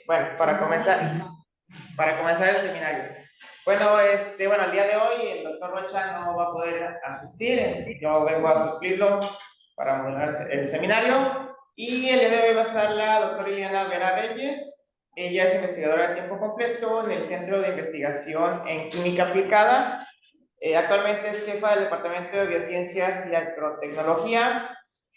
Bueno, para comenzar el seminario. Bueno, el día de hoy el doctor Rocha no va a poder asistir. Yo vengo a suplirlo para moderar el seminario. Y el día de hoy va a estar la doctora Liliana Vera Reyes. Ella es investigadora a tiempo completo en el Centro de Investigación en Química Aplicada. Actualmente es jefa del Departamento de Biociencias y Agrotecnología.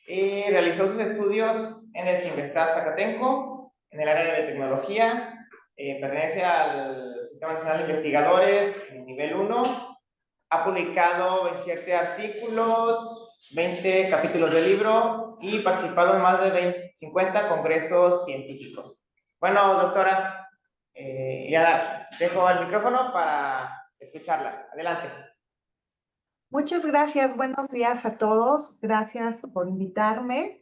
Realizó sus estudios en el CIMBESTAT Zacatenco, en el área de biotecnología. Pertenece al Sistema Nacional de Investigadores en nivel 1. Ha publicado 27 artículos, 20 capítulos de libro y participado en más de 50 congresos científicos. Bueno, doctora, ya dejo el micrófono para escucharla. Adelante. Muchas gracias, buenos días a todos, gracias por invitarme.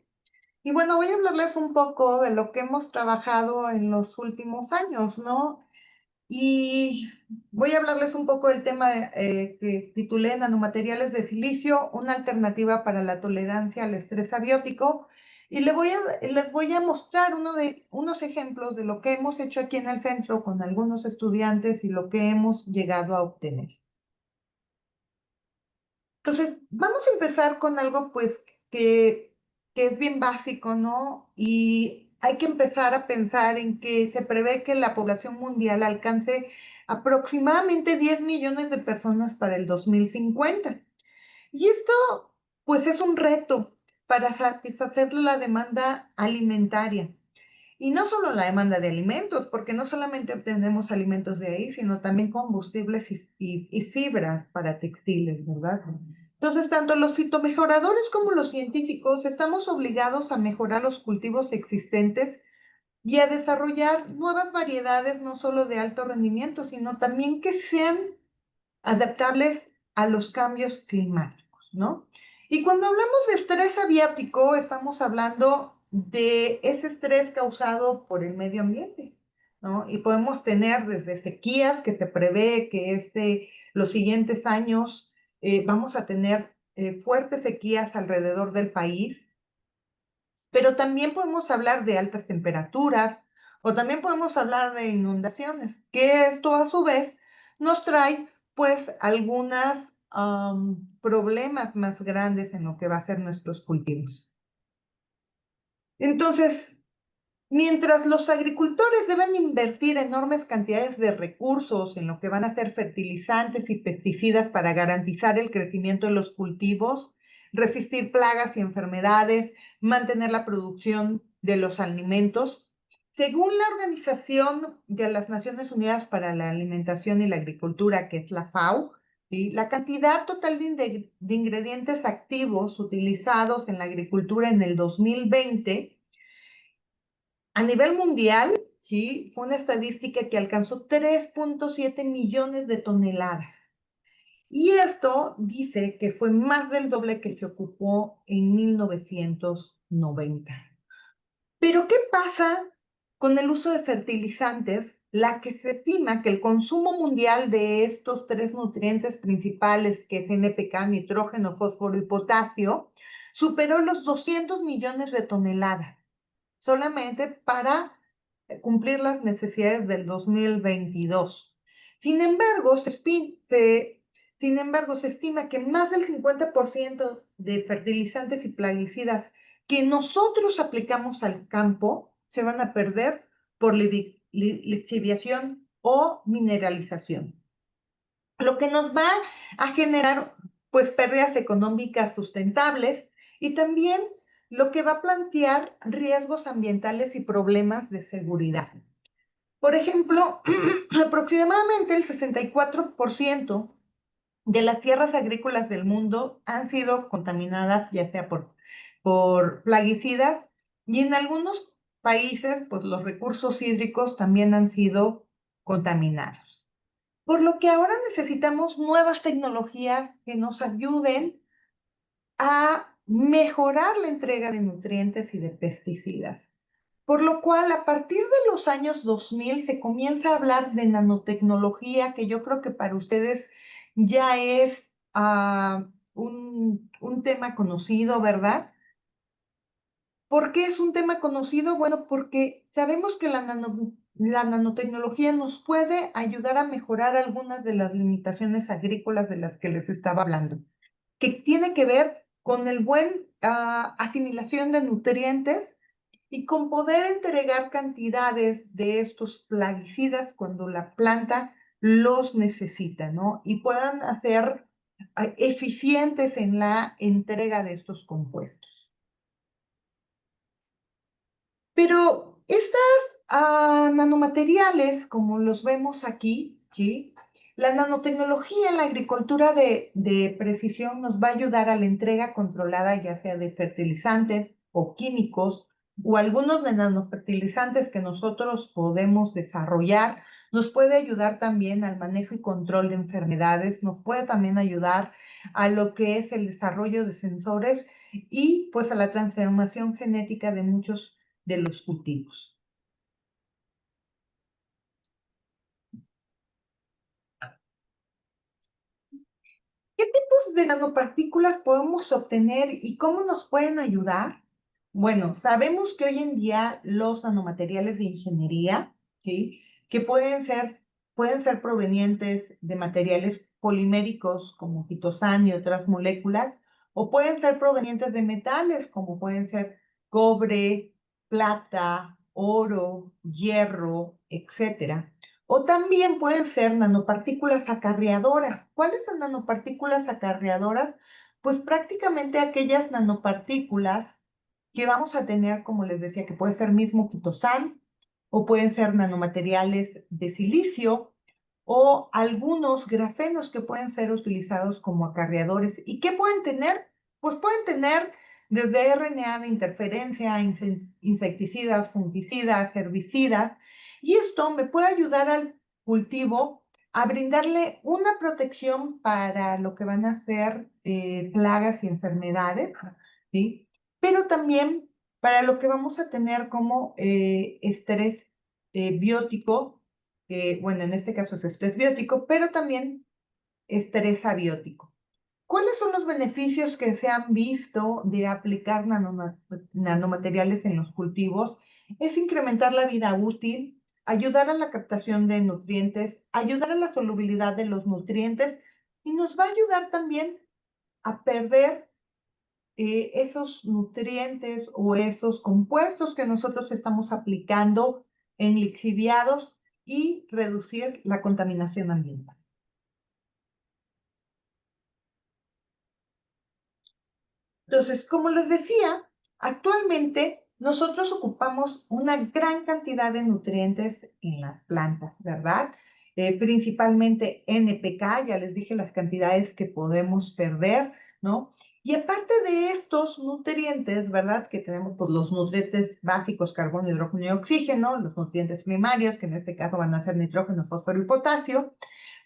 Y bueno, voy a hablarles un poco de lo que hemos trabajado en los últimos años, ¿no? Y voy a hablarles un poco del tema que titulé Nanomateriales de silicio, una alternativa para la tolerancia al estrés abiótico. Y les voy a mostrar unos ejemplos de lo que hemos hecho aquí en el centro con algunos estudiantes y lo que hemos llegado a obtener. Entonces, vamos a empezar con algo pues que es bien básico, ¿no? Y hay que empezar a pensar en que se prevé que la población mundial alcance aproximadamente 10 millones de personas para el 2050. Y esto pues es un reto para satisfacer la demanda alimentaria. Y no solo la demanda de alimentos, porque no solamente obtenemos alimentos de ahí, sino también combustibles y fibras para textiles, ¿verdad? Entonces, tanto los fitomejoradores como los científicos estamos obligados a mejorar los cultivos existentes y a desarrollar nuevas variedades, no solo de alto rendimiento, sino también que sean adaptables a los cambios climáticos, ¿no? Y cuando hablamos de estrés abiático, estamos hablando de ese estrés causado por el medio ambiente, ¿no? Y podemos tener desde sequías, que se prevé que los siguientes años vamos a tener fuertes sequías alrededor del país, pero también podemos hablar de altas temperaturas o también podemos hablar de inundaciones, que esto a su vez nos trae pues algunos problemas más grandes en lo que va a ser nuestros cultivos. Entonces, mientras los agricultores deben invertir enormes cantidades de recursos en lo que van a ser fertilizantes y pesticidas para garantizar el crecimiento de los cultivos, resistir plagas y enfermedades, mantener la producción de los alimentos, según la Organización de las Naciones Unidas para la Alimentación y la Agricultura, que es la FAO, ¿sí? La cantidad total de ingredientes activos utilizados en la agricultura en el 2020 a nivel mundial, sí, fue una estadística que alcanzó 3.7 millones de toneladas. Y esto dice que fue más del doble que se ocupó en 1990. Pero ¿qué pasa con el uso de fertilizantes? La que se estima que el consumo mundial de estos tres nutrientes principales, que es NPK, nitrógeno, fósforo y potasio, superó los 200 millones de toneladas solamente para cumplir las necesidades del 2022. Sin embargo, se estima que más del 50% de fertilizantes y plaguicidas que nosotros aplicamos al campo se van a perder por lixiviación o mineralización, lo que nos va a generar pues pérdidas económicas sustentables y también lo que va a plantear riesgos ambientales y problemas de seguridad. Por ejemplo, aproximadamente el 64% de las tierras agrícolas del mundo han sido contaminadas ya sea por plaguicidas y en algunos países pues los recursos hídricos también han sido contaminados. Por lo que ahora necesitamos nuevas tecnologías que nos ayuden a mejorar la entrega de nutrientes y de pesticidas. Por lo cual, a partir de los años 2000 se comienza a hablar de nanotecnología, que yo creo que para ustedes ya es un tema conocido, ¿verdad? ¿Por qué es un tema conocido? Bueno, porque sabemos que la la nanotecnología nos puede ayudar a mejorar algunas de las limitaciones agrícolas de las que les estaba hablando, que tiene que ver con el buen asimilación de nutrientes y con poder entregar cantidades de estos plaguicidas cuando la planta los necesita, ¿no? Y puedan hacer eficientes en la entrega de estos compuestos. Pero estas nanomateriales, como los vemos aquí, ¿sí? La nanotecnología en la agricultura de precisión nos va a ayudar a la entrega controlada, ya sea de fertilizantes o químicos, o algunos de nanofertilizantes que nosotros podemos desarrollar. Nos puede ayudar también al manejo y control de enfermedades, nos puede también ayudar a lo que es el desarrollo de sensores y pues a la transformación genética de muchos de los cultivos. ¿Qué tipos de nanopartículas podemos obtener y cómo nos pueden ayudar? Bueno, sabemos que hoy en día los nanomateriales de ingeniería, ¿sí? Que pueden ser provenientes de materiales poliméricos como quitosán y otras moléculas, o pueden ser provenientes de metales como pueden ser cobre, plata, oro, hierro, etcétera. O también pueden ser nanopartículas acarreadoras. ¿Cuáles son nanopartículas acarreadoras? Pues prácticamente aquellas nanopartículas que vamos a tener, como les decía, que puede ser mismo quitosán, o pueden ser nanomateriales de silicio, o algunos grafenos que pueden ser utilizados como acarreadores. ¿Y qué pueden tener? Pues pueden tener desde RNA de interferencia, insecticidas, fungicidas, herbicidas, y esto me puede ayudar al cultivo a brindarle una protección para lo que van a ser plagas y enfermedades, ¿sí? Pero también para lo que vamos a tener como estrés biótico, bueno, en este caso es estrés biótico, pero también estrés abiótico. ¿Cuáles son los beneficios que se han visto de aplicar nanomateriales en los cultivos? Es incrementar la vida útil, ayudar a la captación de nutrientes, ayudar a la solubilidad de los nutrientes y nos va a ayudar también a perder esos nutrientes o esos compuestos que nosotros estamos aplicando en lixiviados y reducir la contaminación ambiental. Entonces, como les decía, actualmente nosotros ocupamos una gran cantidad de nutrientes en las plantas, ¿verdad? Principalmente NPK, ya les dije las cantidades que podemos perder, ¿no? Y aparte de estos nutrientes, ¿verdad? Que tenemos pues, los nutrientes básicos, carbono, hidrógeno y oxígeno, los nutrientes primarios, que en este caso van a ser nitrógeno, fósforo y potasio.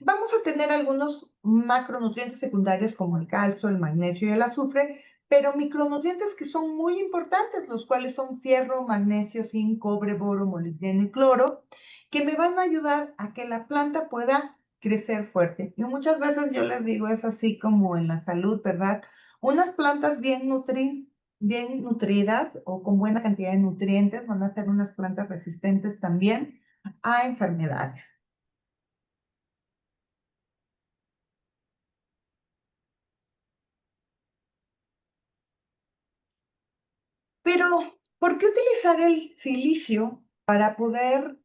Vamos a tener algunos macronutrientes secundarios como el calcio, el magnesio y el azufre, pero micronutrientes que son muy importantes, los cuales son fierro, magnesio, zinc, cobre, boro, molibdeno y cloro, que me van a ayudar a que la planta pueda crecer fuerte. Y muchas veces yo les digo, es así como en la salud, ¿verdad? Unas plantas bien nutridas o con buena cantidad de nutrientes van a ser unas plantas resistentes también a enfermedades. Pero, ¿por qué utilizar el silicio para poder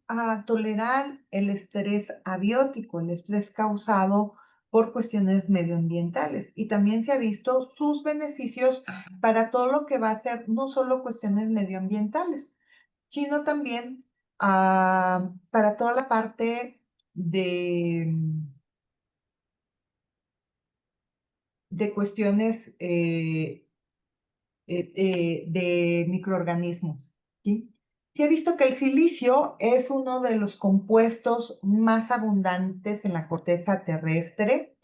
tolerar el estrés abiótico, el estrés causado por cuestiones medioambientales? Y también se ha visto sus beneficios para todo lo que va a ser no solo cuestiones medioambientales, sino también para toda la parte de cuestiones de microorganismos, ¿sí? Se ha visto que el silicio es uno de los compuestos más abundantes en la corteza terrestre,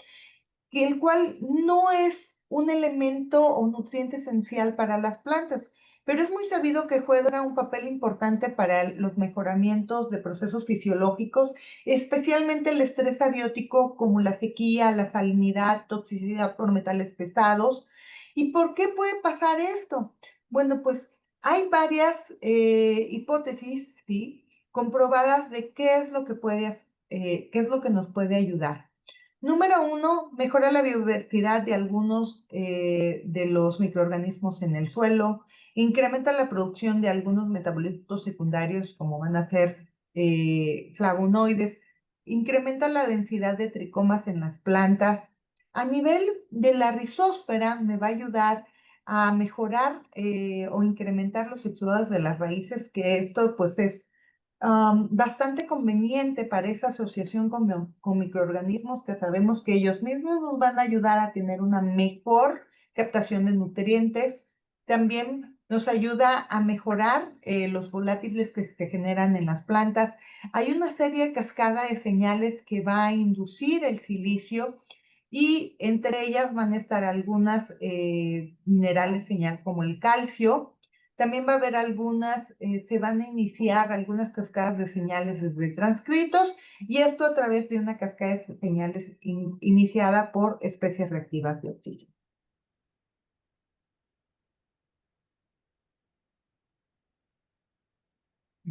y el cual no es un elemento o nutriente esencial para las plantas, pero es muy sabido que juega un papel importante para los mejoramientos de procesos fisiológicos, especialmente el estrés abiótico como la sequía, la salinidad, toxicidad por metales pesados. ¿Y por qué puede pasar esto? Bueno, pues hay varias hipótesis, ¿sí? comprobadas de qué es lo que qué es lo que nos puede ayudar. Número 1, mejora la biodiversidad de algunos de los microorganismos en el suelo, incrementa la producción de algunos metabolitos secundarios como van a ser flavonoides, incrementa la densidad de tricomas en las plantas. A nivel de la rizósfera me va a ayudar a mejorar o incrementar los exudados de las raíces, que esto pues es bastante conveniente para esa asociación con microorganismos que sabemos que ellos mismos nos van a ayudar a tener una mejor captación de nutrientes. También nos ayuda a mejorar los volátiles que se generan en las plantas. Hay una serie cascada de señales que va a inducir el silicio y entre ellas van a estar algunas minerales señal como el calcio. También va a haber se van a iniciar algunas cascadas de señales desde transcritos y esto a través de una cascada de señales iniciada por especies reactivas de oxígeno.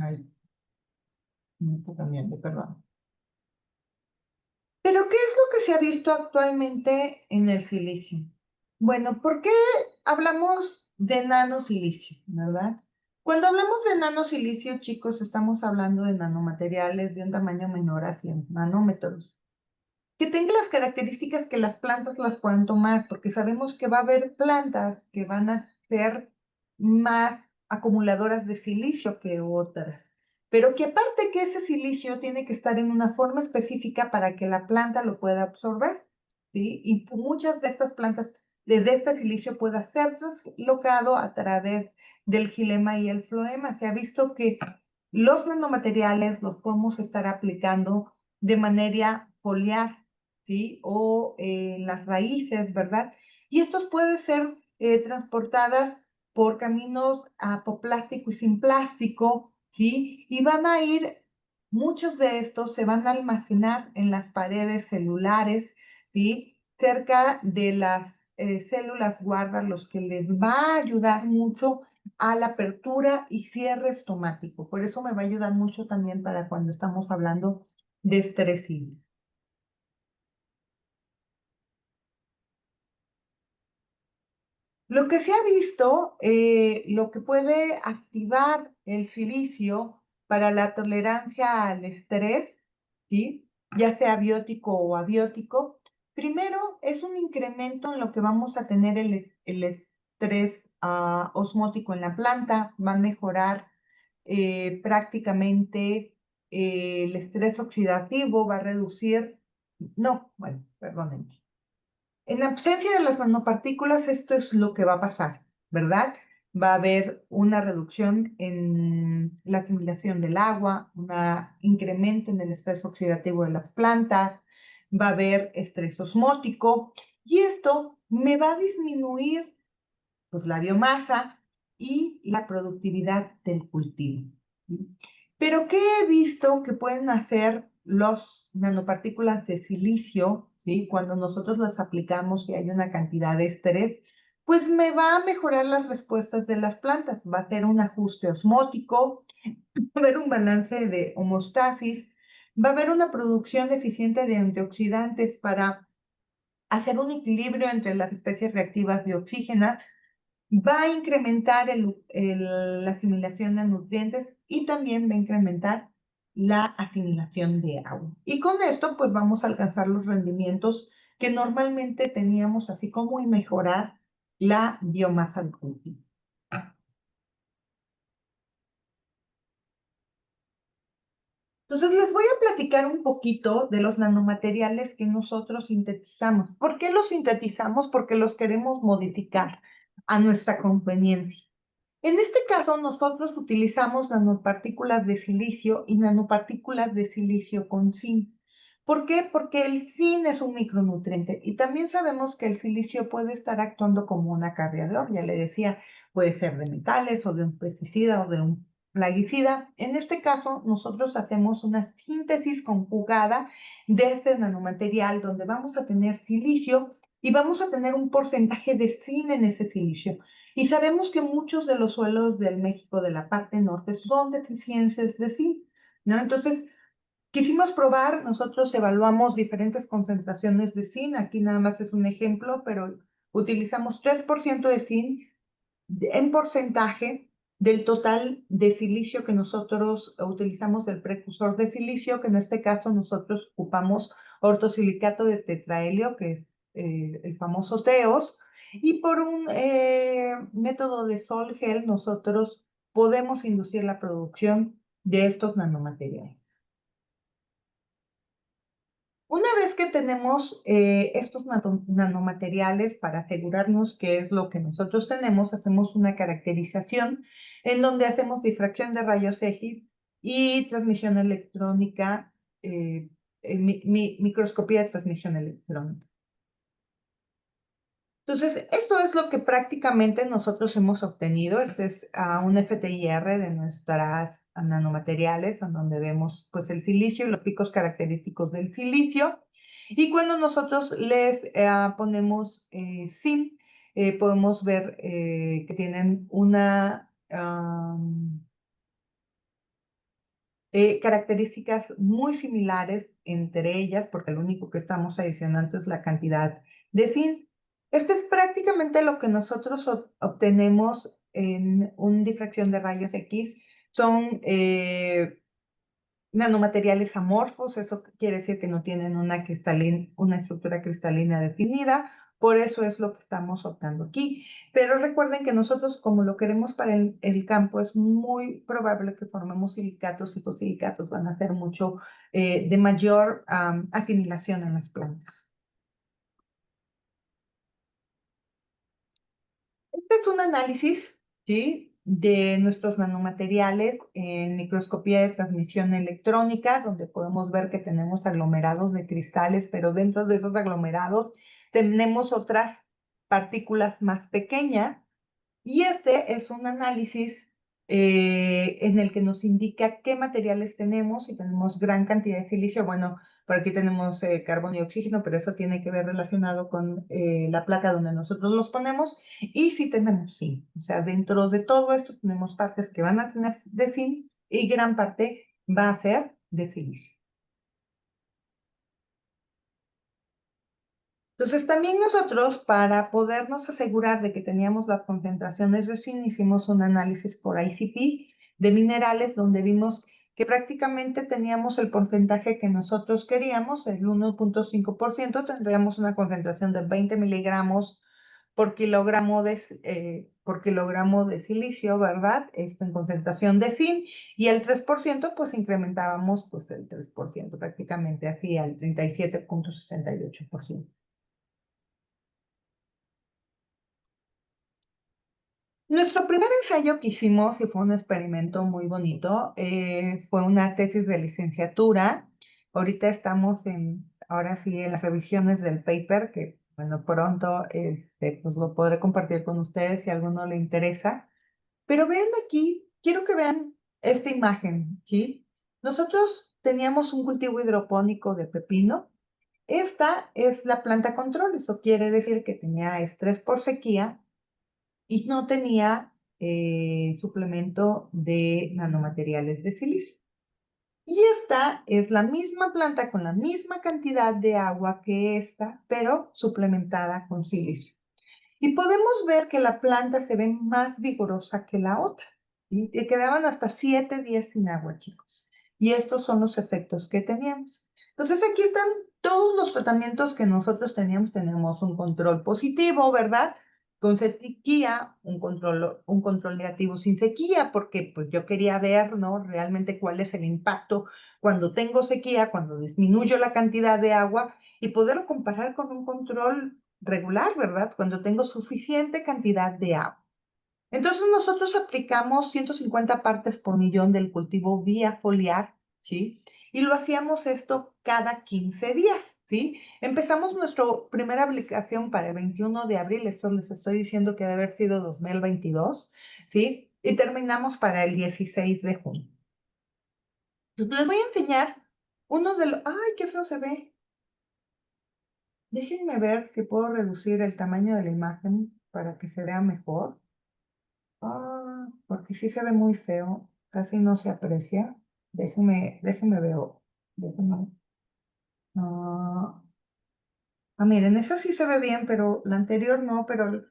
Ay, me está cambiando, perdón. Pero, ¿qué es lo que se ha visto actualmente en el silicio? Bueno, ¿por qué hablamos de nanosilicio, verdad? Cuando hablamos de nanosilicio, chicos, estamos hablando de nanomateriales de un tamaño menor a 100 nanómetros, que tenga las características que las plantas las puedan tomar, porque sabemos que va a haber plantas que van a ser más acumuladoras de silicio que otras, pero que aparte que ese silicio tiene que estar en una forma específica para que la planta lo pueda absorber, ¿sí? Y muchas de estas plantas, de este silicio pueda ser translocado a través del xilema y el floema. Se ha visto que los nanomateriales los podemos estar aplicando de manera foliar, ¿sí? O las raíces, ¿verdad? Y estos pueden ser transportadas por caminos apoplástico y sin plástico, ¿sí? Y van a ir, muchos de estos se van a almacenar en las paredes celulares, ¿sí? Cerca de las células guarda, los que les va a ayudar mucho a la apertura y cierre estomático. Por eso me va a ayudar mucho también para cuando estamos hablando de estrés hídrico. Lo que se ha visto, lo que puede activar el silicio para la tolerancia al estrés, ¿sí? Ya sea biótico o abiótico, primero es un incremento en lo que vamos a tener el estrés osmótico en la planta, va a mejorar prácticamente el estrés oxidativo, va a reducir, no, bueno, perdónenme. En ausencia de las nanopartículas, esto es lo que va a pasar, ¿verdad? Va a haber una reducción en la asimilación del agua, un incremento en el estrés oxidativo de las plantas, va a haber estrés osmótico y esto me va a disminuir pues, la biomasa y la productividad del cultivo. Pero ¿qué he visto que pueden hacer los nanopartículas de silicio, ¿sí? Cuando nosotros las aplicamos y hay una cantidad de estrés? Pues me va a mejorar las respuestas de las plantas, va a hacer un ajuste osmótico, va a haber un balance de homeostasis, va a haber una producción eficiente de antioxidantes para hacer un equilibrio entre las especies reactivas de oxígeno, va a incrementar la asimilación de nutrientes y también va a incrementar la asimilación de agua. Y con esto, pues vamos a alcanzar los rendimientos que normalmente teníamos, así como y mejorar la biomasa del cultivo. Entonces, les voy a platicar un poquito de los nanomateriales que nosotros sintetizamos. ¿Por qué los sintetizamos? Porque los queremos modificar a nuestra conveniencia. En este caso, nosotros utilizamos nanopartículas de silicio y nanopartículas de silicio con zinc. ¿Por qué? Porque el zinc es un micronutriente y también sabemos que el silicio puede estar actuando como un acarreador. Ya le decía, puede ser de metales o de un pesticida o de un plaguicida. En este caso, nosotros hacemos una síntesis conjugada de este nanomaterial donde vamos a tener silicio y vamos a tener un porcentaje de zinc en ese silicio. Y sabemos que muchos de los suelos del México de la parte norte son deficientes de zinc. ¿no? Entonces, quisimos probar, nosotros evaluamos diferentes concentraciones de zinc, aquí nada más es un ejemplo, pero utilizamos 3% de zinc en porcentaje del total de silicio que nosotros utilizamos del precursor de silicio, que en este caso nosotros ocupamos ortosilicato de tetrahelio, que es el famoso TEOS, y por un método de Sol-Gel nosotros podemos inducir la producción de estos nanomateriales. Una vez que tenemos estos nanomateriales para asegurarnos qué es lo que nosotros tenemos, hacemos una caracterización en donde hacemos difracción de rayos X y transmisión electrónica, microscopía de transmisión electrónica. Entonces, esto es lo que prácticamente nosotros hemos obtenido. Este es un FTIR de nuestras nanomateriales, en donde vemos pues, el silicio y los picos característicos del silicio. Y cuando nosotros les ponemos zinc, podemos ver que tienen una características muy similares entre ellas, porque lo único que estamos adicionando es la cantidad de zinc. Este es prácticamente lo que nosotros obtenemos en una difracción de rayos X. Son nanomateriales amorfos, eso quiere decir que no tienen una estructura cristalina definida, por eso es lo que estamos optando aquí. Pero recuerden que nosotros, como lo queremos para el campo, es muy probable que formemos silicatos y los silicatos van a ser mucho de mayor asimilación en las plantas. Este es un análisis, ¿sí?, de nuestros nanomateriales en microscopía de transmisión electrónica, donde podemos ver que tenemos aglomerados de cristales, pero dentro de esos aglomerados tenemos otras partículas más pequeñas. Y este es un análisis en el que nos indica qué materiales tenemos. Si tenemos gran cantidad de silicio, bueno, por aquí tenemos carbono y oxígeno, pero eso tiene que ver relacionado con la placa donde nosotros los ponemos. Y si tenemos zinc, o sea, dentro de todo esto tenemos partes que van a tener de zinc y gran parte va a ser de silicio. Entonces, también nosotros, para podernos asegurar de que teníamos las concentraciones de zinc, hicimos un análisis por ICP de minerales, donde vimos que prácticamente teníamos el porcentaje que nosotros queríamos, el 1.5%, tendríamos una concentración de 20 miligramos por kilogramo de silicio, ¿verdad? Esto en concentración de zinc, y el 3%, pues incrementábamos pues el 3%, prácticamente así al 37.68%. Nuestro primer ensayo que hicimos, y fue un experimento muy bonito, fue una tesis de licenciatura. Ahorita estamos ahora sí, en las revisiones del paper, que bueno, pronto pues lo podré compartir con ustedes si a alguno le interesa. Pero vean aquí, quiero que vean esta imagen, ¿sí? Nosotros teníamos un cultivo hidropónico de pepino. Esta es la planta control, eso quiere decir que tenía estrés por sequía y no tenía suplemento de nanomateriales de silicio. Y esta es la misma planta con la misma cantidad de agua que esta, pero suplementada con silicio. Y podemos ver que la planta se ve más vigorosa que la otra. ¿Sí? Y quedaban hasta 7 días sin agua, chicos. Y estos son los efectos que teníamos. Entonces aquí están todos los tratamientos que nosotros teníamos. Tenemos un control positivo, ¿verdad? Con sequía, un control negativo sin sequía, porque pues yo quería ver, ¿no? Realmente cuál es el impacto cuando tengo sequía, cuando disminuyo la cantidad de agua y poderlo comparar con un control regular, ¿verdad? Cuando tengo suficiente cantidad de agua. Entonces nosotros aplicamos 150 partes por millón del cultivo vía foliar, ¿sí? Y lo hacíamos esto cada 15 días, ¿sí? Empezamos nuestra primera aplicación para el 21 de abril, esto les estoy diciendo que debe haber sido 2022, ¿sí? Y terminamos para el 16 de junio. Les voy a enseñar uno de los... ¡Ay, qué feo se ve! Déjenme ver si puedo reducir el tamaño de la imagen para que se vea mejor. Porque sí se ve muy feo, casi no se aprecia. déjeme ver. Miren, esa sí se ve bien, pero la anterior no, pero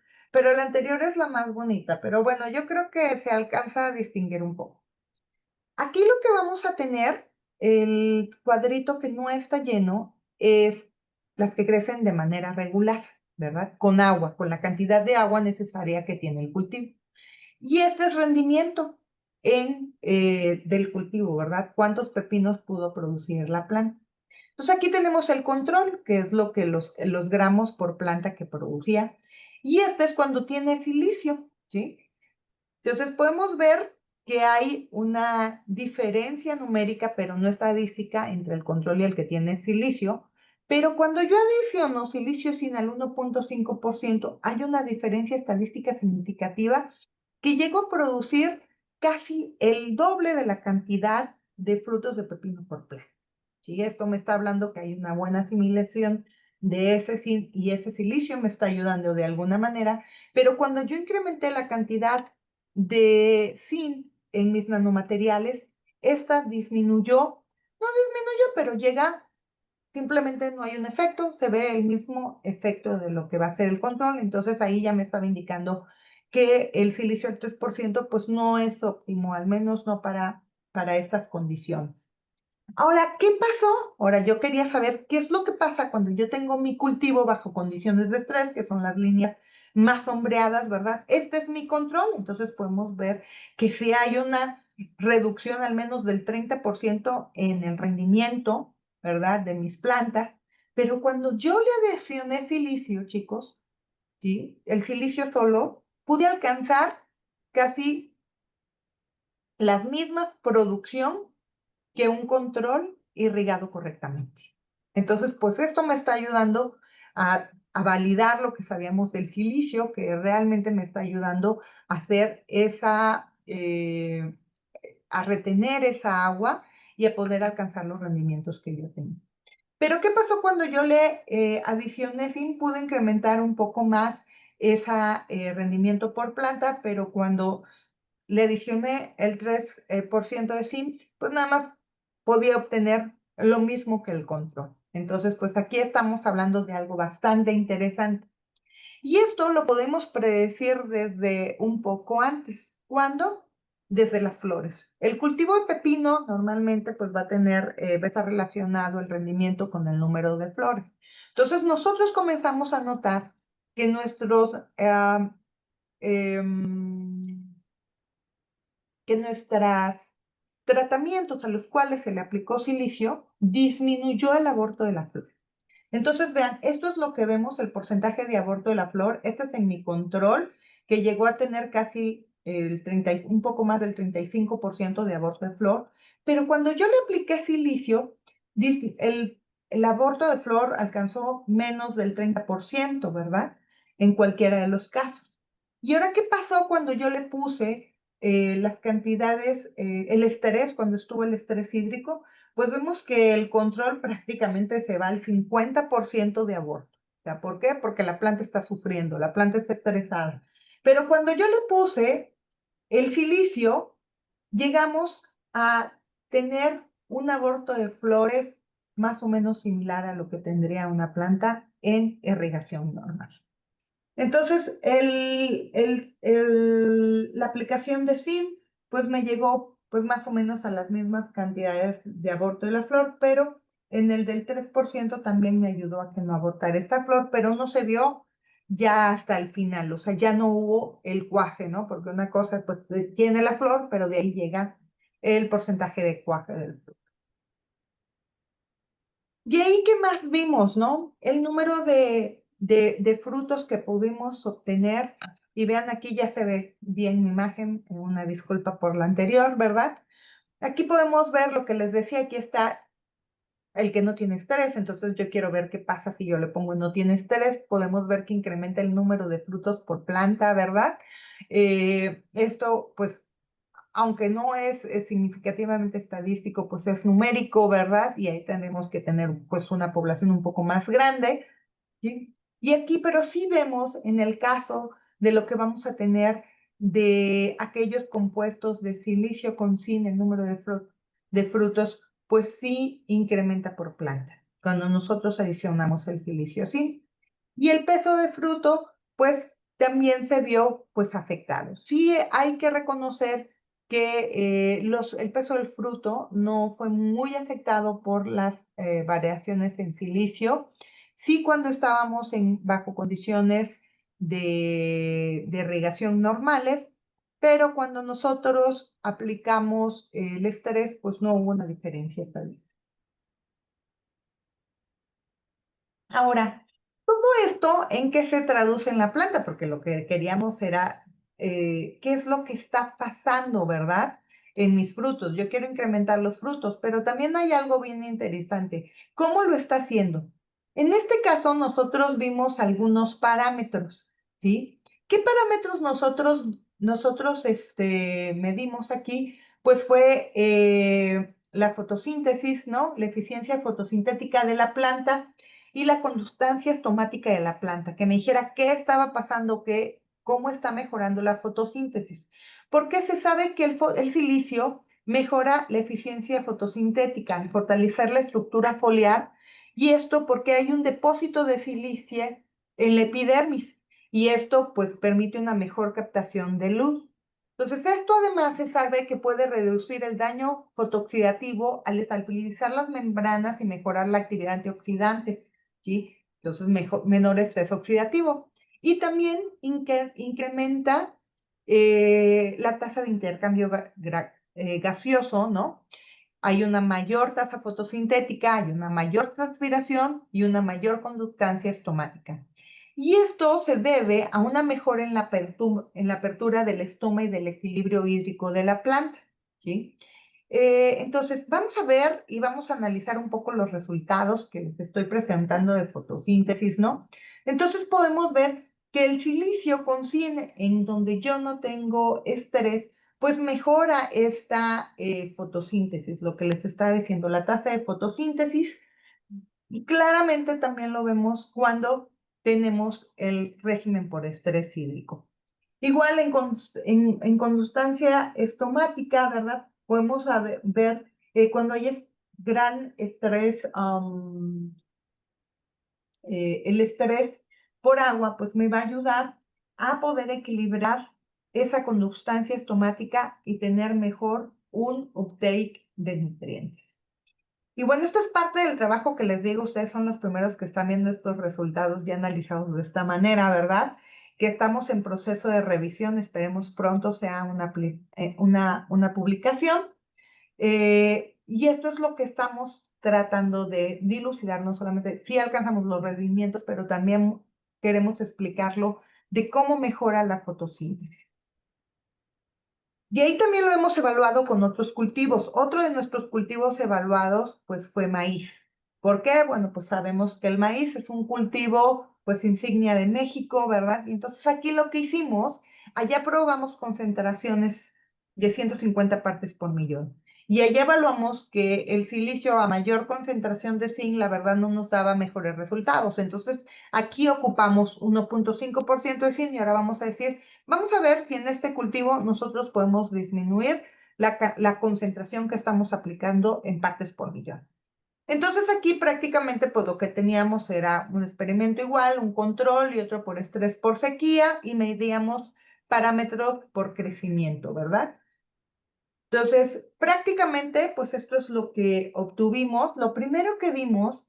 la anterior es la más bonita. Pero bueno, yo creo que se alcanza a distinguir un poco. Aquí lo que vamos a tener, el cuadrito que no está lleno, es las que crecen de manera regular, ¿verdad? Con agua, con la cantidad de agua necesaria que tiene el cultivo. Y este es rendimiento del cultivo, ¿verdad? ¿Cuántos pepinos pudo producir la planta? Entonces aquí tenemos el control, que es lo que los gramos por planta que producía. Y este es cuando tiene silicio, ¿sí? Entonces podemos ver que hay una diferencia numérica, pero no estadística, entre el control y el que tiene silicio. Pero cuando yo adiciono silicio sin al 1.5%, hay una diferencia estadística significativa que llegó a producir casi el doble de la cantidad de frutos de pepino por planta. ¿Sí? Esto me está hablando que hay una buena asimilación de ese zinc y ese silicio me está ayudando de alguna manera, pero cuando yo incrementé la cantidad de zinc en mis nanomateriales, esta disminuyó, no disminuyó, pero llega, simplemente no hay un efecto, se ve el mismo efecto de lo que va a ser el control, entonces ahí ya me estaba indicando que el silicio al 3% pues no es óptimo, al menos no para estas condiciones. Ahora, ¿qué pasó? Ahora, yo quería saber qué es lo que pasa cuando yo tengo mi cultivo bajo condiciones de estrés, que son las líneas más sombreadas, ¿verdad? Este es mi control, entonces podemos ver que si hay una reducción al menos del 30% en el rendimiento, ¿verdad? De mis plantas, pero cuando yo le adicioné silicio, chicos, ¿sí? El silicio solo, pude alcanzar casi las mismas producción que un control irrigado correctamente. Entonces, pues esto me está ayudando a validar lo que sabíamos del silicio, que realmente me está ayudando a hacer a retener esa agua y a poder alcanzar los rendimientos que yo tengo. Pero, ¿qué pasó cuando yo le adicioné zinc? Pude incrementar un poco más ese rendimiento por planta, pero cuando le adicioné el 3% de zinc, pues nada más podía obtener lo mismo que el control. Entonces, pues aquí estamos hablando de algo bastante interesante. Y esto lo podemos predecir desde un poco antes. ¿Cuándo? Desde las flores. El cultivo de pepino normalmente pues va a estar relacionado el rendimiento con el número de flores. Entonces nosotros comenzamos a notar que nuestros tratamientos a los cuales se le aplicó silicio disminuyó el aborto de la flor. Entonces, vean, esto es lo que vemos, el porcentaje de aborto de la flor. Este es en mi control, que llegó a tener casi un poco más del 35% de aborto de flor. Pero cuando yo le apliqué silicio, el aborto de flor alcanzó menos del 30%, ¿verdad? En cualquiera de los casos. ¿Y ahora qué pasó cuando yo le puse las cantidades, el estrés, cuando estuvo el estrés hídrico? Pues vemos que el control prácticamente se va al 50% de aborto. O sea, ¿por qué? Porque la planta está sufriendo, la planta está estresada. Pero cuando yo le puse el silicio, llegamos a tener un aborto de flores más o menos similar a lo que tendría una planta en irrigación normal. Entonces, la aplicación de zinc, pues me llegó pues más o menos a las mismas cantidades de aborto de la flor, pero en el del 3% también me ayudó a que no abortara esta flor, pero no se vio ya hasta el final, o sea, ya no hubo el cuaje, ¿no? Porque una cosa, pues tiene la flor, pero de ahí llega el porcentaje de cuaje del fruto. Y ahí, ¿qué más vimos, no? El número de frutos que pudimos obtener. Y vean, aquí ya se ve bien mi imagen, una disculpa por la anterior, ¿verdad? Aquí podemos ver lo que les decía, aquí está el que no tiene estrés, entonces yo quiero ver qué pasa si yo le pongo no tiene estrés, podemos ver que incrementa el número de frutos por planta, ¿verdad? Esto, pues, aunque no es significativamente estadístico, pues es numérico, ¿verdad? Y ahí tenemos que tener pues una población un poco más grande, ¿sí? Y aquí, pero sí vemos en el caso de lo que vamos a tener de aquellos compuestos de silicio con zinc, el número de de frutos, pues sí incrementa por planta, cuando nosotros adicionamos el silicio zinc. Y el peso de fruto, pues también se vio pues afectado. Sí hay que reconocer que el peso del fruto no fue muy afectado por las variaciones en silicio. Sí, cuando estábamos bajo condiciones de irrigación normales, pero cuando nosotros aplicamos el estrés, pues no hubo una diferencia estadística. Ahora, todo esto, ¿en qué se traduce en la planta? Porque lo que queríamos era, ¿qué es lo que está pasando, verdad? En mis frutos. Yo quiero incrementar los frutos, pero también hay algo bien interesante. ¿Cómo lo está haciendo? En este caso, nosotros vimos algunos parámetros, ¿sí? ¿Qué parámetros nosotros medimos aquí? Pues fue la fotosíntesis, ¿no? La eficiencia fotosintética de la planta y la conductancia estomática de la planta, que me dijera qué estaba pasando, cómo está mejorando la fotosíntesis. Porque se sabe que el silicio mejora la eficiencia fotosintética al fortalecer la estructura foliar, y esto porque hay un depósito de silicio en la epidermis, y esto pues permite una mejor captación de luz. Entonces, esto además se sabe que puede reducir el daño fotooxidativo al estabilizar las membranas y mejorar la actividad antioxidante. ¿Sí? Entonces, menor estrés oxidativo. Y también incrementa la tasa de intercambio gaseoso, ¿no? Hay una mayor tasa fotosintética, hay una mayor transpiración y una mayor conductancia estomática. Y esto se debe a una mejora en la apertura del estoma y del equilibrio hídrico de la planta, ¿sí? Entonces, vamos a ver y vamos a analizar un poco los resultados que les estoy presentando de fotosíntesis, ¿no? Entonces, podemos ver que el silicio con zinc, en donde yo no tengo estrés, pues mejora esta fotosíntesis, lo que les estaba diciendo, la tasa de fotosíntesis, y claramente también lo vemos cuando tenemos el régimen por estrés hídrico. Igual en condustancia estomática, ¿verdad? Podemos ver cuando hay gran estrés, el estrés por agua, pues me va a ayudar a poder equilibrar esa condustancia estomática y tener mejor un uptake de nutrientes. Y bueno, esto es parte del trabajo que les digo, ustedes son los primeros que están viendo estos resultados ya analizados de esta manera, ¿verdad? Que estamos en proceso de revisión, esperemos pronto sea una publicación. Y esto es lo que estamos tratando de dilucidar, no solamente si alcanzamos los rendimientos, pero también queremos explicarlo de cómo mejora la fotosíntesis. Y ahí también lo hemos evaluado con otros cultivos. Otro de nuestros cultivos evaluados, pues, fue maíz. ¿Por qué? Bueno, pues sabemos que el maíz es un cultivo, pues, insignia de México, ¿verdad? Y entonces aquí lo que hicimos, allá probamos concentraciones de 150 partes por millón. Y allá evaluamos que el silicio a mayor concentración de zinc, la verdad, no nos daba mejores resultados. Entonces, aquí ocupamos 1.5% de zinc y ahora vamos a decir, vamos a ver si en este cultivo nosotros podemos disminuir la concentración que estamos aplicando en partes por millón. Entonces aquí prácticamente pues lo que teníamos era un experimento igual, un control y otro por estrés por sequía, y medíamos parámetros por crecimiento, ¿verdad? Entonces, prácticamente, pues esto es lo que obtuvimos. Lo primero que vimos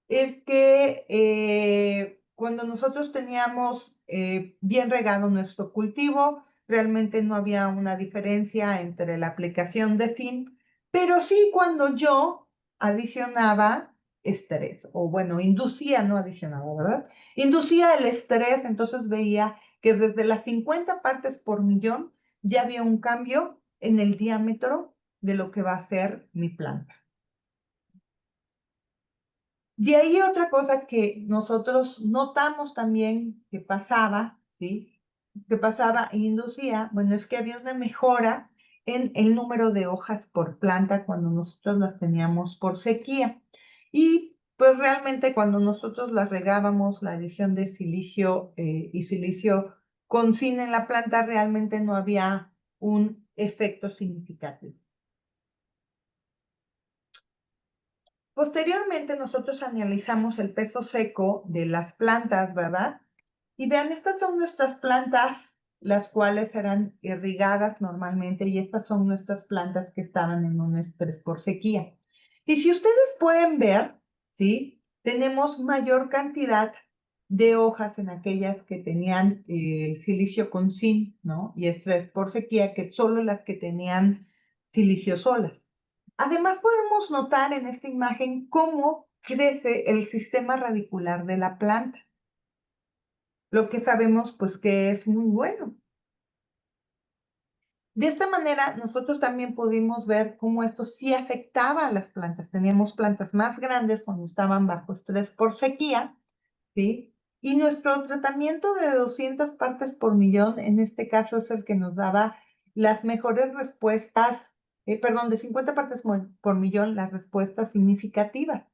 es que cuando nosotros teníamos bien regado nuestro cultivo, realmente no había una diferencia entre la aplicación de zinc, pero sí cuando yo adicionaba estrés, o bueno, inducía, no adicionaba, ¿verdad? Inducía el estrés, entonces veía que desde las 50 partes por millón ya había un cambio en el diámetro de lo que va a ser mi planta. De ahí otra cosa que nosotros notamos también que pasaba, ¿sí? Que pasaba e inducía, bueno, es que había una mejora en el número de hojas por planta cuando nosotros las teníamos por sequía. Y pues realmente cuando nosotros las regábamos, la adición de silicio y silicio con zinc en la planta, realmente no había un efecto significativo. Posteriormente, nosotros analizamos el peso seco de las plantas, ¿verdad? Y vean, estas son nuestras plantas, las cuales eran irrigadas normalmente, y estas son nuestras plantas que estaban en un estrés por sequía. Y si ustedes pueden ver, ¿sí? Tenemos mayor cantidad de hojas en aquellas que tenían silicio con zinc, ¿no? Y estrés por sequía, que solo las que tenían silicio solas. Además, podemos notar en esta imagen cómo crece el sistema radicular de la planta, lo que sabemos pues que es muy bueno. De esta manera, nosotros también pudimos ver cómo esto sí afectaba a las plantas. Teníamos plantas más grandes cuando estaban bajo estrés por sequía, ¿sí? Y nuestro tratamiento de 200 partes por millón, en este caso, es el que nos daba las mejores respuestas, perdón, de 50 partes por millón, las respuestas significativas.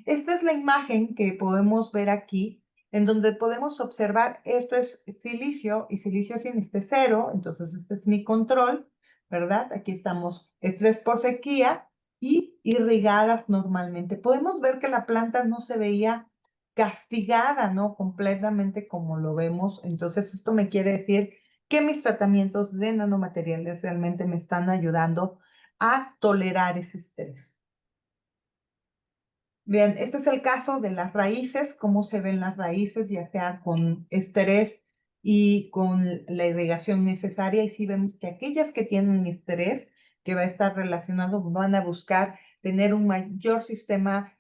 Esta es la imagen que podemos ver aquí, en donde podemos observar, esto es silicio, y silicio sin este cero, entonces este es mi control, ¿verdad? Aquí estamos, estrés por sequía y irrigadas normalmente. Podemos ver que la planta no se veía castigada, ¿no? Completamente como lo vemos. Entonces, esto me quiere decir que mis tratamientos de nanomateriales realmente me están ayudando a tolerar ese estrés. Bien, este es el caso de las raíces, cómo se ven las raíces, ya sea con estrés y con la irrigación necesaria. Y si vemos que aquellas que tienen estrés, que va a estar relacionado, van a buscar tener un mayor sistema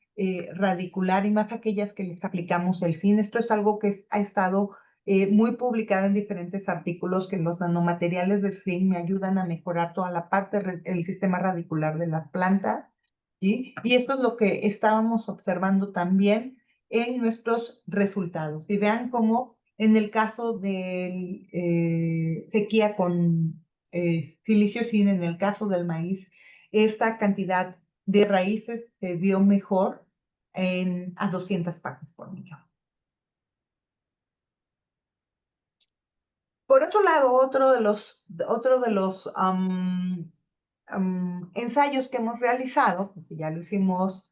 radicular, y más aquellas que les aplicamos el zinc. Esto es algo que ha estado muy publicado en diferentes artículos, que los nanomateriales de zinc me ayudan a mejorar toda la parte del sistema radicular de las plantas. ¿Sí? Y esto es lo que estábamos observando también en nuestros resultados. Y vean cómo en el caso de sequía con silicio zinc, en el caso del maíz, esta cantidad de raíces se vio mejor a 200 partes por millón. Por otro lado, otro de los ensayos que hemos realizado, pues ya lo hicimos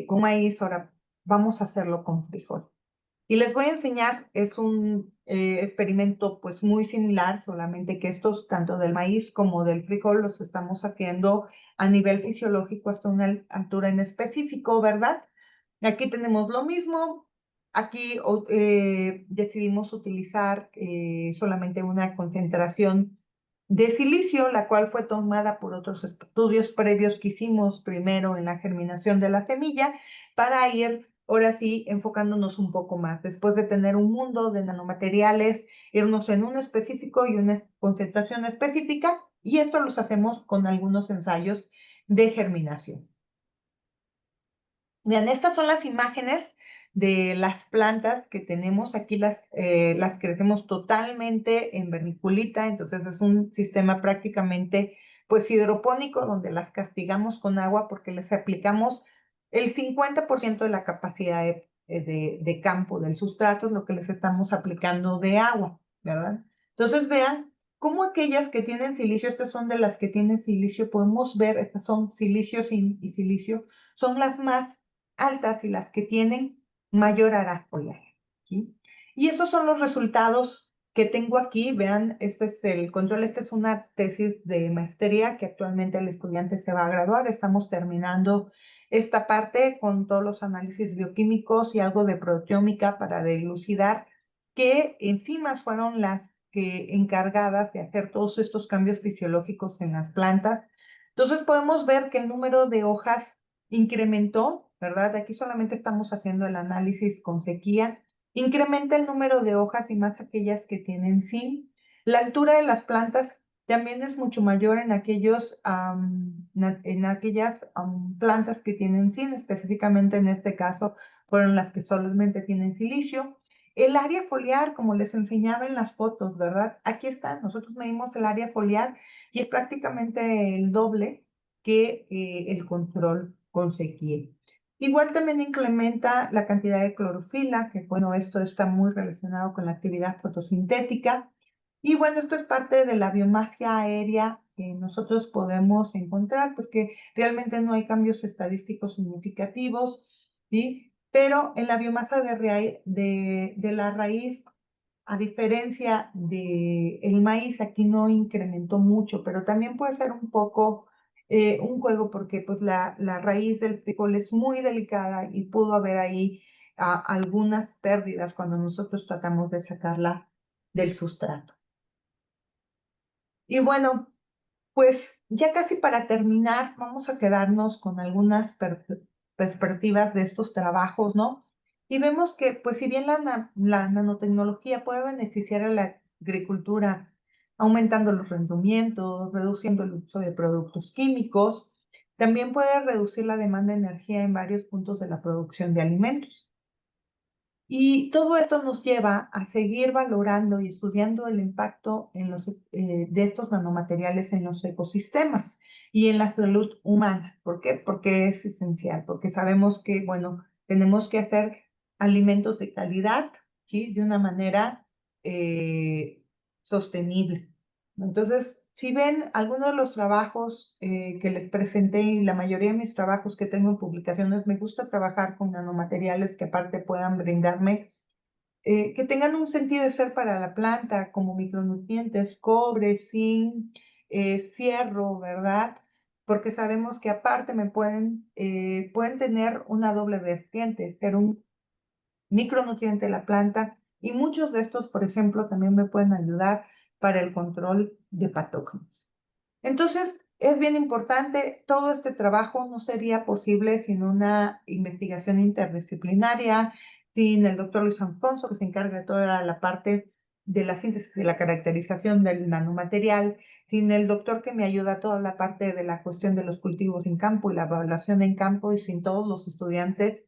con maíz, ahora vamos a hacerlo con frijol. Y les voy a enseñar, es un experimento pues muy similar, solamente que estos, tanto del maíz como del frijol, los estamos haciendo a nivel fisiológico hasta una altura en específico, ¿verdad? Aquí tenemos lo mismo. Aquí decidimos utilizar solamente una concentración de silicio, la cual fue tomada por otros estudios previos que hicimos primero en la germinación de la semilla, para ir, ahora sí, enfocándonos un poco más. Después de tener un mundo de nanomateriales, irnos en uno específico y una concentración específica, y esto los hacemos con algunos ensayos de germinación. Vean, estas son las imágenes de las plantas que tenemos. Aquí las crecemos totalmente en vermiculita, entonces es un sistema prácticamente pues hidropónico, donde las castigamos con agua porque les aplicamos el 50% de la capacidad de campo del sustrato, es lo que les estamos aplicando de agua, ¿verdad? Entonces vean cómo aquellas que tienen silicio, estas son de las que tienen silicio, podemos ver, estas son silicio y silicio, son las más altas y las que tienen mayor araz foliar, ¿sí? Y esos son los resultados que tengo aquí. Vean, este es el control, esta es una tesis de maestría que actualmente el estudiante se va a graduar. Estamos terminando esta parte con todos los análisis bioquímicos y algo de proteómica para dilucidar qué enzimas fueron las que encargadas de hacer todos estos cambios fisiológicos en las plantas. Entonces podemos ver que el número de hojas incrementó, ¿verdad? Aquí solamente estamos haciendo el análisis con sequía. Incrementa el número de hojas y más aquellas que tienen zinc. La altura de las plantas también es mucho mayor en aquellas plantas que tienen zinc, específicamente en este caso fueron las que solamente tienen silicio. El área foliar, como les enseñaba en las fotos, ¿verdad? Aquí está, nosotros medimos el área foliar y es prácticamente el doble que el control con sequía. Igual también incrementa la cantidad de clorofila, que bueno, esto está muy relacionado con la actividad fotosintética. Y bueno, esto es parte de la biomasa aérea que nosotros podemos encontrar, pues que realmente no hay cambios estadísticos significativos, ¿sí? Pero en la biomasa de la raíz, a diferencia del maíz, aquí no incrementó mucho, pero también puede ser un poco un juego porque pues la raíz del frijol es muy delicada y pudo haber ahí algunas pérdidas cuando nosotros tratamos de sacarla del sustrato. Y bueno, pues ya casi para terminar, vamos a quedarnos con algunas perspectivas de estos trabajos, ¿no? Y vemos que, pues si bien la nanotecnología puede beneficiar a la agricultura, aumentando los rendimientos, reduciendo el uso de productos químicos, también puede reducir la demanda de energía en varios puntos de la producción de alimentos. Y todo esto nos lleva a seguir valorando y estudiando el impacto de estos nanomateriales en los ecosistemas y en la salud humana. ¿Por qué? Porque es esencial, porque sabemos que, bueno, tenemos que hacer alimentos de calidad, ¿sí? De una manera sostenible. Entonces, si ven algunos de los trabajos que les presenté y la mayoría de mis trabajos que tengo en publicaciones, me gusta trabajar con nanomateriales que aparte puedan brindarme, que tengan un sentido de ser para la planta, como micronutrientes, cobre, zinc, fierro, ¿verdad? Porque sabemos que aparte pueden tener una doble vertiente, ser un micronutriente de la planta y muchos de estos, por ejemplo, también me pueden ayudar para el control de patógenos. Entonces, es bien importante, todo este trabajo no sería posible sin una investigación interdisciplinaria, sin el doctor Luis Alfonso, que se encarga de toda la parte de la síntesis y la caracterización del nanomaterial, sin el doctor que me ayuda a toda la parte de la cuestión de los cultivos en campo y la evaluación en campo, y sin todos los estudiantes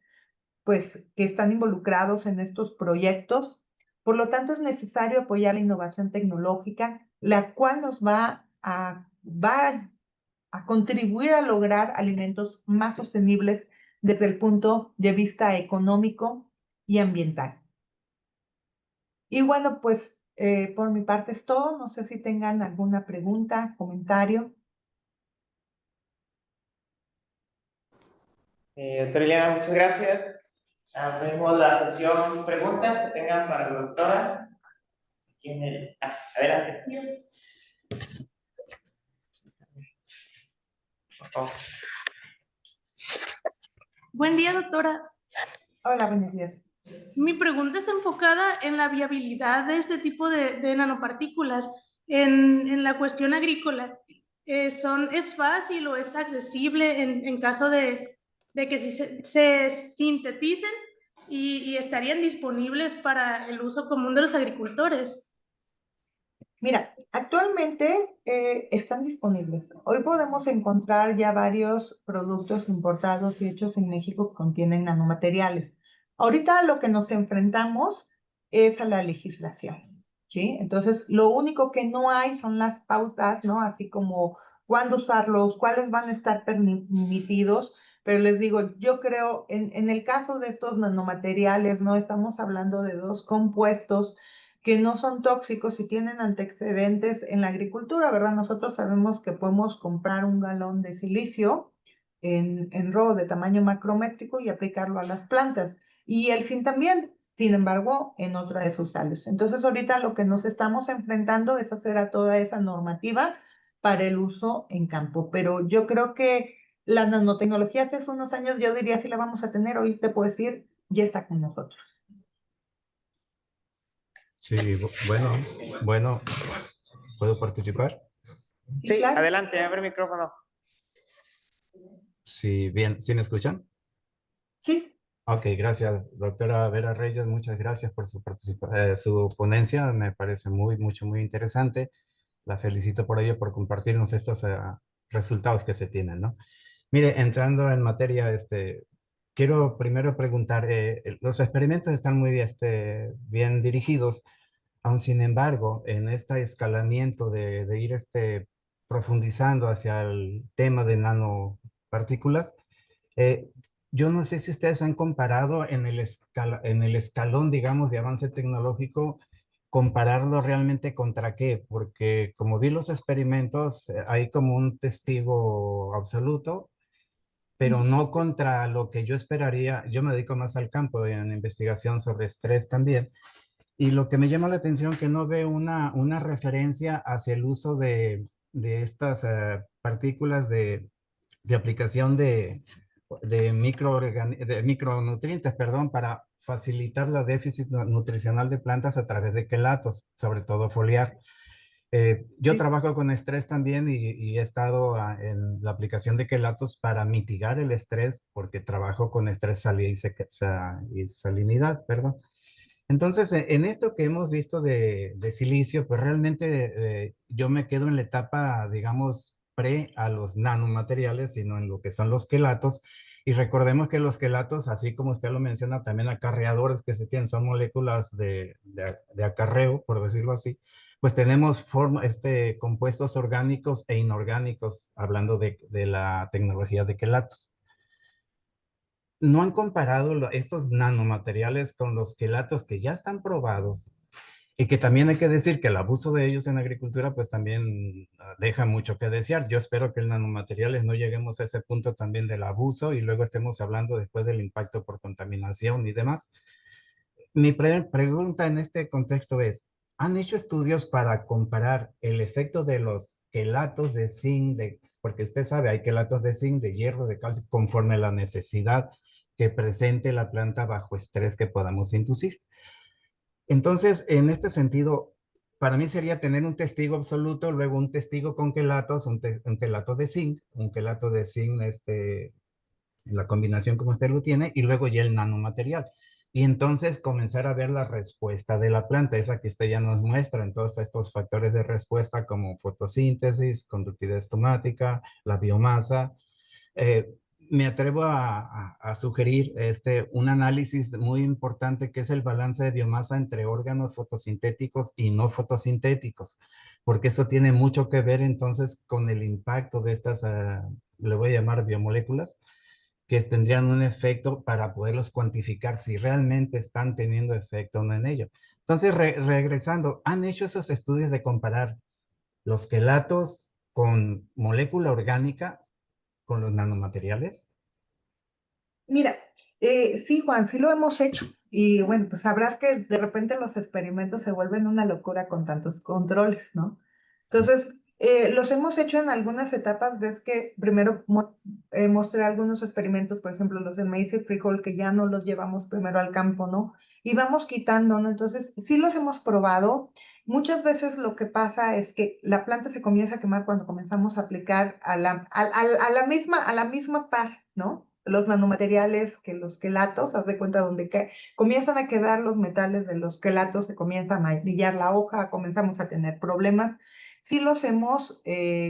pues, que están involucrados en estos proyectos. Por lo tanto, es necesario apoyar la innovación tecnológica, la cual nos va a contribuir a lograr alimentos más sostenibles desde el punto de vista económico y ambiental. Y bueno, pues por mi parte es todo. No sé si tengan alguna pregunta, comentario. Doctora Ileana, muchas gracias. Abrimos la sesión preguntas que tengan para la doctora. Adelante. Por favor. Buen día, doctora. Hola, buenos días. Mi pregunta está enfocada en la viabilidad de este tipo de nanopartículas en la cuestión agrícola. ¿Es fácil o es accesible en caso de que se sinteticen y estarían disponibles para el uso común de los agricultores? Mira, actualmente están disponibles. Hoy podemos encontrar ya varios productos importados y hechos en México que contienen nanomateriales. Ahorita a lo que nos enfrentamos es a la legislación, ¿sí? Entonces, lo único que no hay son las pautas, ¿no? Así como cuándo usarlos, cuáles van a estar permitidos. Pero les digo, yo creo, en el caso de estos nanomateriales, no estamos hablando de dos compuestos que no son tóxicos y tienen antecedentes en la agricultura, ¿verdad? Nosotros sabemos que podemos comprar un galón de silicio en RO de tamaño macrométrico y aplicarlo a las plantas. Y el zinc también, sin embargo, en otra de sus sales. Entonces, ahorita lo que nos estamos enfrentando es hacer a toda esa normativa para el uso en campo. Pero yo creo que la nanotecnología hace unos años, yo diría si la vamos a tener, hoy te puedo decir, ya está con nosotros. Sí, bueno, ¿puedo participar? Sí, claro. adelante, abre el micrófono. Sí, bien, ¿sí me escuchan? Sí. Ok, gracias, doctora Vera Reyes, muchas gracias por su ponencia, me parece muy interesante. La felicito por ello, por compartirnos estos resultados que se tienen, ¿no? Mire, entrando en materia, quiero primero preguntar, los experimentos están muy bien dirigidos. Aún sin embargo, en este escalamiento de ir profundizando hacia el tema de nanopartículas, eh, yo no sé si ustedes han comparado en el escalón, digamos, de avance tecnológico, compararlo realmente contra qué, porque como vi los experimentos, hay como un testigo absoluto, pero no contra lo que yo esperaría. Yo me dedico más al campo en investigación sobre estrés también. Y lo que me llama la atención que no veo una referencia hacia el uso de estas partículas de aplicación de micronutrientes, perdón, para facilitar la déficit nutricional de plantas a través de quelatos, sobre todo foliar. Yo Sí. trabajo con estrés también y he estado en la aplicación de quelatos para mitigar el estrés, porque trabajo con estrés y salinidad, perdón. Entonces, en esto que hemos visto de silicio, pues realmente yo me quedo en la etapa, digamos, pre a los nanomateriales, sino en lo que son los quelatos. Y recordemos que los quelatos, así como usted lo menciona, también acarreadores que se tienen, son moléculas de acarreo, por decirlo así. Pues tenemos compuestos orgánicos e inorgánicos, hablando de la tecnología de quelatos. ¿No han comparado estos nanomateriales con los quelatos que ya están probados? Y que también hay que decir que el abuso de ellos en agricultura pues también deja mucho que desear. Yo espero que el nanomateriales no lleguemos a ese punto también del abuso y luego estemos hablando después del impacto por contaminación y demás. Mi pregunta en este contexto es, ¿han hecho estudios para comparar el efecto de los quelatos de zinc, porque usted sabe, hay quelatos de zinc, de hierro, de calcio, conforme a la necesidad que presente la planta bajo estrés que podamos inducir? Entonces, en este sentido, para mí sería tener un testigo absoluto, luego un testigo con quelatos, un quelato de zinc, la combinación como usted lo tiene, y luego ya el nanomaterial. Y entonces comenzar a ver la respuesta de la planta, esa que usted ya nos muestra, en todos estos factores de respuesta como fotosíntesis, conductividad estomática, la biomasa. Eh, Me atrevo a sugerir un análisis muy importante que es el balance de biomasa entre órganos fotosintéticos y no fotosintéticos, porque eso tiene mucho que ver entonces con el impacto de estas, le voy a llamar biomoléculas, que tendrían un efecto para poderlos cuantificar si realmente están teniendo efecto o no en ello. Entonces, regresando, ¿han hecho esos estudios de comparar los quelatos con molécula orgánica, con los nanomateriales? Mira, sí, Juan, sí lo hemos hecho. Y bueno, pues sabrás que de repente los experimentos se vuelven una locura con tantos controles, ¿no? Entonces, los hemos hecho en algunas etapas. Ves que primero mostré algunos experimentos, por ejemplo, los de maíz y frijol, que ya no los llevamos primero al campo, ¿no? Y vamos quitando, ¿no? Entonces, sí los hemos probado. Muchas veces lo que pasa es que la planta se comienza a quemar cuando comenzamos a aplicar a la misma par, ¿no? Los nanomateriales que los quelatos, haz de cuenta donde comienzan a quedar los metales de los quelatos, se comienza a amarillar la hoja, comenzamos a tener problemas. Sí los hemos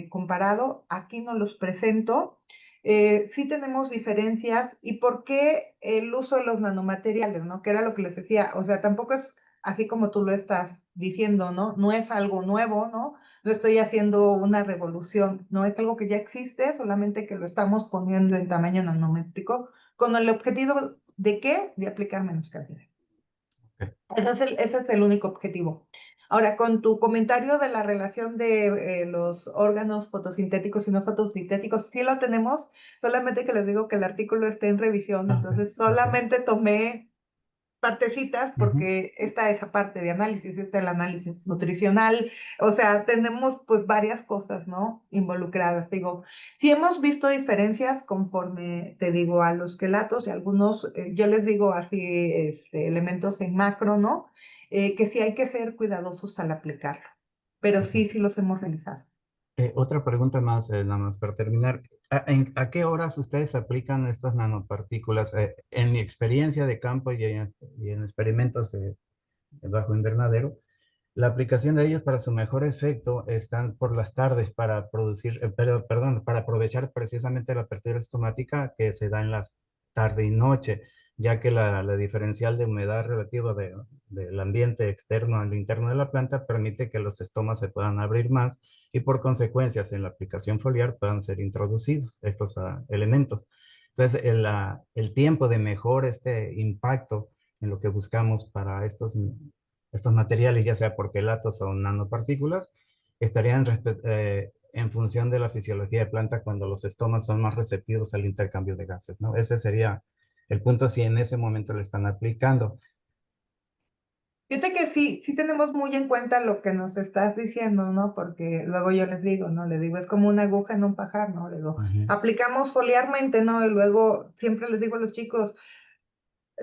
comparado, aquí no los presento. Sí tenemos diferencias. ¿Y por qué el uso de los nanomateriales, no? Que era lo que les decía, o sea, tampoco es así como tú lo estás diciendo, ¿no? No es algo nuevo, ¿no? No estoy haciendo una revolución, no es algo que ya existe, solamente que lo estamos poniendo en tamaño nanométrico con el objetivo de ¿qué? De aplicar menos cantidad. Okay. Ese es el único objetivo. Ahora, con tu comentario de la relación de los órganos fotosintéticos y no fotosintéticos, sí lo tenemos, solamente que les digo que el artículo está en revisión, Okay. entonces solamente tomé partecitas Uh-huh. porque está esa parte de análisis, está el análisis nutricional, o sea, tenemos pues varias cosas, ¿no? Involucradas, digo. Sí hemos visto diferencias conforme, te digo, a los quelatos y algunos, yo les digo así, elementos en macro, ¿no? Que sí hay que ser cuidadosos al aplicarlo, pero Okay. sí los hemos realizado. Otra pregunta más, nada más para terminar. ¿A qué horas ustedes aplican estas nanopartículas? En mi experiencia de campo y en experimentos bajo invernadero, la aplicación de ellos para su mejor efecto están por las tardes para producir, perdón, para aprovechar precisamente la apertura estomática que se da en las tarde y noche, ya que la diferencial de humedad relativa del ambiente externo al interno de la planta permite que los estomas se puedan abrir más y por consecuencias en la aplicación foliar puedan ser introducidos estos elementos. Entonces, el tiempo de mejor impacto en lo que buscamos para estos estos materiales, ya sea por quelatos o nanopartículas, estarían en función de la fisiología de planta cuando los estomas son más receptivos al intercambio de gases, ¿no? Ese sería el punto si en ese momento le están aplicando. Fíjate que sí, sí tenemos muy en cuenta lo que nos estás diciendo, ¿no? Porque luego yo les digo, ¿no? Les digo, es como una aguja en un pajar, ¿no? Les digo, aplicamos foliarmente, ¿no? Y luego siempre les digo a los chicos,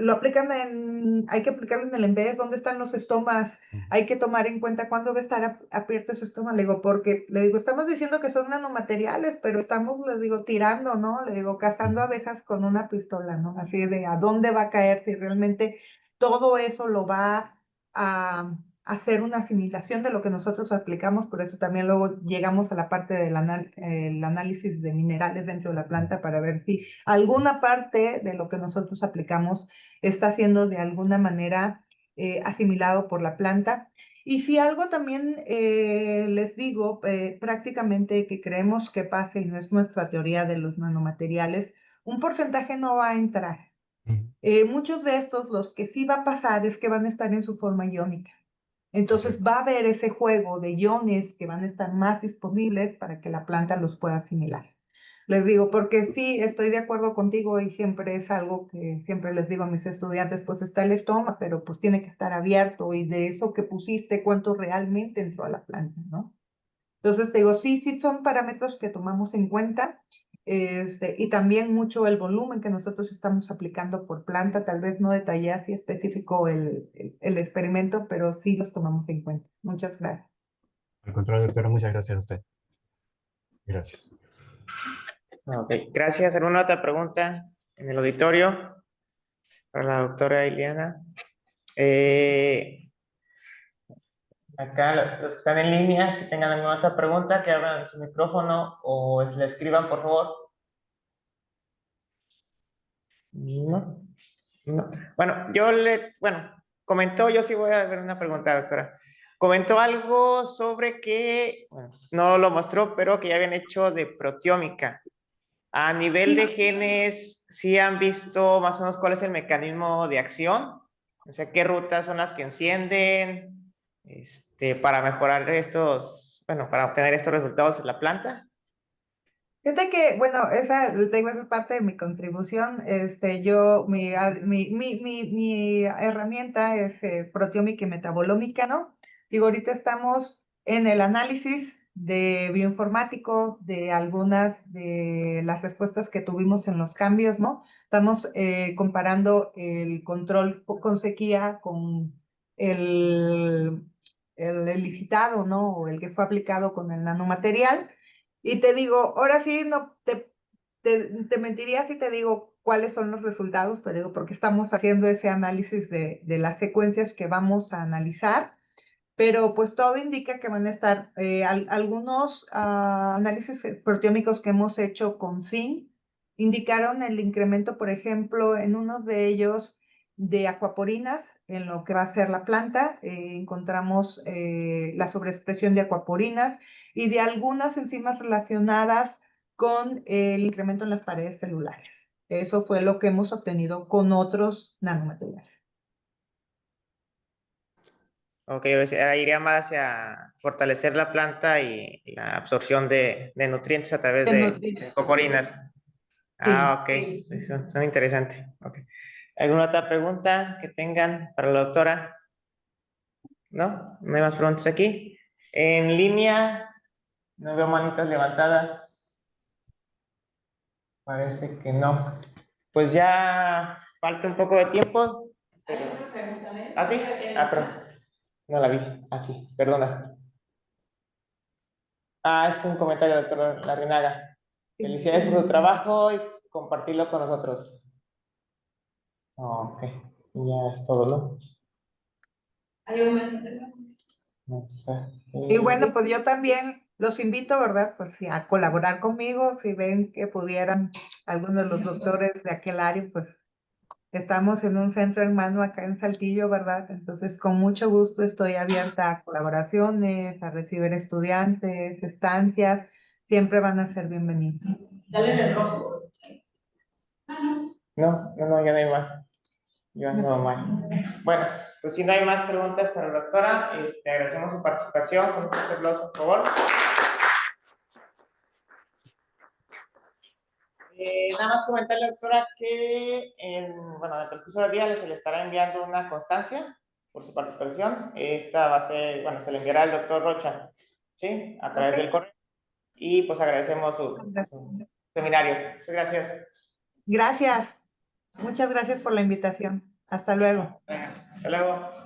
hay que aplicarlo en el embés, ¿dónde están los estomas? Hay que tomar en cuenta cuándo va a estar abierto ese estómago, le digo, porque, le digo, estamos diciendo que son nanomateriales, pero estamos, les digo, tirando, ¿no? Le digo, cazando abejas con una pistola, ¿no? Así de, ¿a dónde va a caer si realmente todo eso lo va a hacer una asimilación de lo que nosotros aplicamos? Por eso también luego llegamos a la parte del el análisis de minerales dentro de la planta para ver si alguna parte de lo que nosotros aplicamos está siendo de alguna manera asimilado por la planta. Y si algo también les digo, prácticamente que creemos que pase, y no es nuestra teoría de los nanomateriales, un porcentaje no va a entrar. Muchos de estos, los que sí va a pasar es que van a estar en su forma iónica. Entonces va a haber ese juego de iones que van a estar más disponibles para que la planta los pueda asimilar. Les digo, porque sí, estoy de acuerdo contigo y siempre es algo que siempre les digo a mis estudiantes, pues está el estómago, pero pues tiene que estar abierto y de eso que pusiste, cuánto realmente entró a la planta, ¿no? Entonces te digo, sí, sí son parámetros que tomamos en cuenta, y también mucho el volumen que nosotros estamos aplicando por planta, tal vez no detallé así específico el experimento, pero sí los tomamos en cuenta. Muchas gracias. Al contrario, doctora, muchas gracias a usted. Gracias. Ok, gracias. ¿Alguna otra pregunta en el auditorio para la doctora Ileana? Acá los que están en línea, que tengan alguna otra pregunta, que abran su micrófono o le escriban, por favor. No, no. Bueno, comentó, yo sí voy a ver una pregunta, doctora. Comentó algo sobre que, bueno, no lo mostró, pero que ya habían hecho de proteómica. A nivel de genes, ¿sí han visto más o menos cuál es el mecanismo de acción? O sea, ¿qué rutas son las que encienden para mejorar para obtener estos resultados en la planta? Fíjate que, bueno, esa es parte de mi contribución. Mi herramienta es proteómica y metabolómica, ¿no? Digo, ahorita estamos en el análisis de bioinformático de algunas de las respuestas que tuvimos en los cambios, ¿no? Estamos comparando el control con sequía con el, el elicitado, ¿no? O el que fue aplicado con el nanomaterial. Y te digo, ahora sí, no te mentiría si te digo cuáles son los resultados, pero digo, porque estamos haciendo ese análisis de las secuencias que vamos a analizar, pero pues todo indica que van a estar algunos análisis proteómicos que hemos hecho con zinc, indicaron el incremento, por ejemplo, en uno de ellos de aquaporinas, en lo que va a ser la planta, encontramos la sobreexpresión de aquaporinas y de algunas enzimas relacionadas con el incremento en las paredes celulares. Eso fue lo que hemos obtenido con otros nanomateriales. Ok, ahora iría más hacia fortalecer la planta y la absorción de nutrientes a través de coporinas. Ah, ok, sí, son interesantes. Okay. ¿Alguna otra pregunta que tengan para la doctora? ¿No? ¿No hay más preguntas aquí? En línea, no veo manitas levantadas. Parece que no. Pues ya falta un poco de tiempo. ¿Ah, sí? Ah, pero no la vi. Ah, sí, perdona. Ah, es un comentario, doctor Larrinaga. Felicidades por tu trabajo y compartirlo con nosotros. Ok, ya es todo, ¿no? Hay un mensaje. Y bueno, pues yo también los invito, ¿verdad? Pues sí, a colaborar conmigo. Si ven que pudieran algunos de los doctores de aquel área, pues estamos en un centro hermano acá en Saltillo, ¿verdad? Entonces, con mucho gusto estoy abierta a colaboraciones, a recibir estudiantes, estancias. Siempre van a ser bienvenidos. Dale en el rojo. No, ya no hay más. Yo ando mal. Bueno, pues si no hay más preguntas para la doctora, agradecemos su participación. Con un fuerte aplauso, por favor. Nada más comentarle, doctora, que bueno, en el transcurso del día se le estará enviando una constancia por su participación. Esta va a ser, bueno, se le enviará al doctor Rocha, ¿sí? A través del correo. Y pues agradecemos su seminario. Muchas gracias. Gracias. Muchas gracias por la invitación. Hasta luego. Hasta luego.